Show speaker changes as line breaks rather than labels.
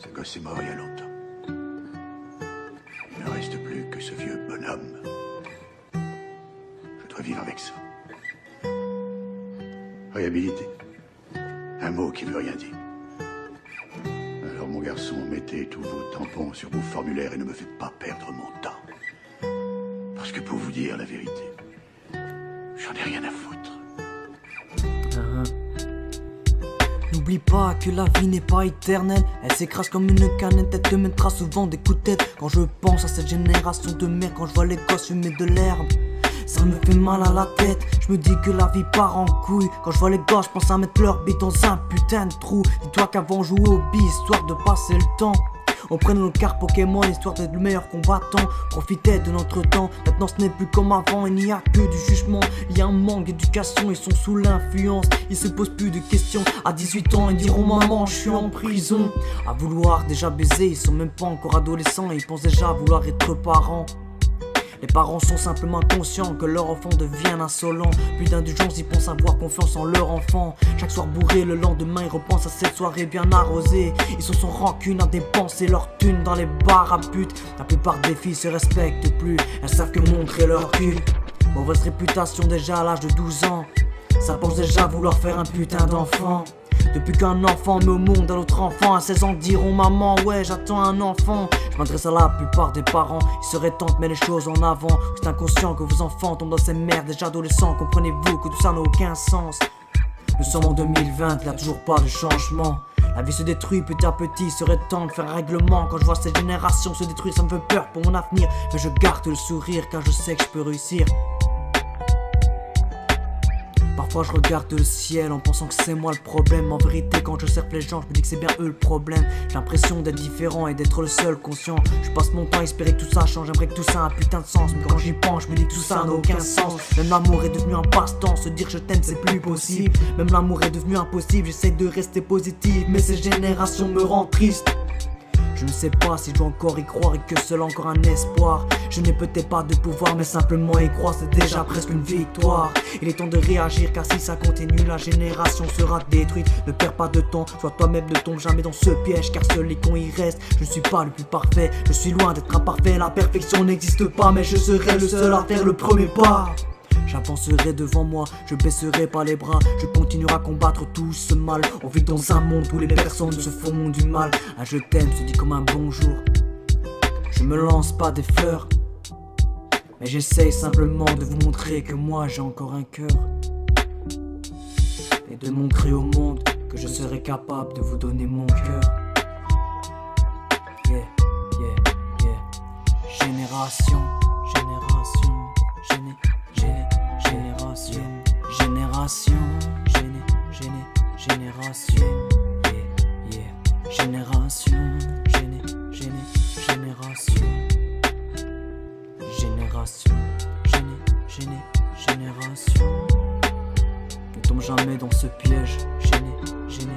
Ce gosse est mort il y a longtemps. Il ne reste plus que ce vieux bonhomme. Je dois vivre avec ça. Réhabilité. Un mot qui ne veut rien dire. Alors mon garçon, mettez tous vos tampons sur vos formulaires et ne me faites pas perdre mon temps. Parce que pour vous dire la vérité, j'en ai rien à foutre.
N'oublie pas que la vie n'est pas éternelle. Elle s'écrase comme une canette, elle te mettra souvent des coups de tête. Quand je pense à cette génération de merde, quand je vois les gosses fumer de l'herbe, ça me fait mal à la tête. Je me dis que la vie part en couille. Quand je vois les gosses, je pense à mettre leur bite dans un putain de trou. Dis-toi qu'avant on jouait au bis, histoire de passer le temps. On prenait nos cartes Pokémon, histoire d'être le meilleur combattant. Profitait de notre temps, maintenant ce n'est plus comme avant. Il n'y a que du jugement, il y a un manque d'éducation. Ils sont sous l'influence, ils se posent plus de questions. À 18 ans, ils diront maman, je suis en prison. À vouloir déjà baiser, ils sont même pas encore adolescents. Et ils pensent déjà vouloir être parents. Les parents sont simplement conscients que leur enfant devient insolent. Plus d'indulgence, ils pensent avoir confiance en leur enfant. Chaque soir bourré, le lendemain, ils repensent à cette soirée bien arrosée. Ils sont sans rancune à dépenser leur thune dans les bars à pute. La plupart des filles se respectent plus, elles savent que montrer leur cul. Mauvaise réputation déjà à l'âge de 12 ans. Ça pense déjà vouloir faire un putain d'enfant. Depuis qu'un enfant met au monde un autre enfant, à 16 ans diront maman ouais j'attends un enfant. Je m'adresse à la plupart des parents, il serait temps de mettre les choses en avant. Vous êtes inconscient que vos enfants tombent dans ces merdes déjà adolescents. Comprenez-vous que tout ça n'a aucun sens. Nous sommes en 2020, il n'y a toujours pas de changement. La vie se détruit petit à petit, il serait temps de faire un règlement. Quand je vois cette génération se détruire, ça me fait peur pour mon avenir. Mais je garde le sourire car je sais que je peux réussir. Parfois je regarde le ciel en pensant que c'est moi le problème. En vérité quand je observe les gens je me dis que c'est bien eux le problème. J'ai l'impression d'être différent et d'être le seul conscient. Je passe mon temps à espérer que tout ça change. J'aimerais que tout ça a un putain de sens. Mais quand j'y pense je me dis que tout ça n'a aucun sens. Même l'amour est devenu un passe-temps. Se dire je t'aime c'est plus possible. Même l'amour est devenu impossible. J'essaie de rester positif mais ces générations me rendent triste. Je ne sais pas si je dois encore y croire et que seul encore un espoir. Je n'ai peut-être pas de pouvoir mais simplement y croire c'est déjà presque une victoire. Il est temps de réagir car si ça continue la génération sera détruite. Ne perds pas de temps, sois toi-même, ne tombe jamais dans ce piège. Car seuls les cons y restent, je ne suis pas le plus parfait. Je suis loin d'être imparfait, la perfection n'existe pas. Mais je serai le seul à faire le premier pas. J'avancerai devant moi, je baisserai pas les bras. Je continuerai à combattre tout ce mal. On vit dans un monde où les personnes se font du mal. Un je t'aime se dit comme un bonjour. Je me lance pas des fleurs, mais j'essaye simplement de vous montrer que moi j'ai encore un cœur. Et de montrer au monde que je serai capable de vous donner mon cœur. Yeah, yeah, yeah. Génération, génération, génération, génération, génération, yeah, yeah, génération, génération, génération, génération. Ne tombe jamais dans ce piège, génération.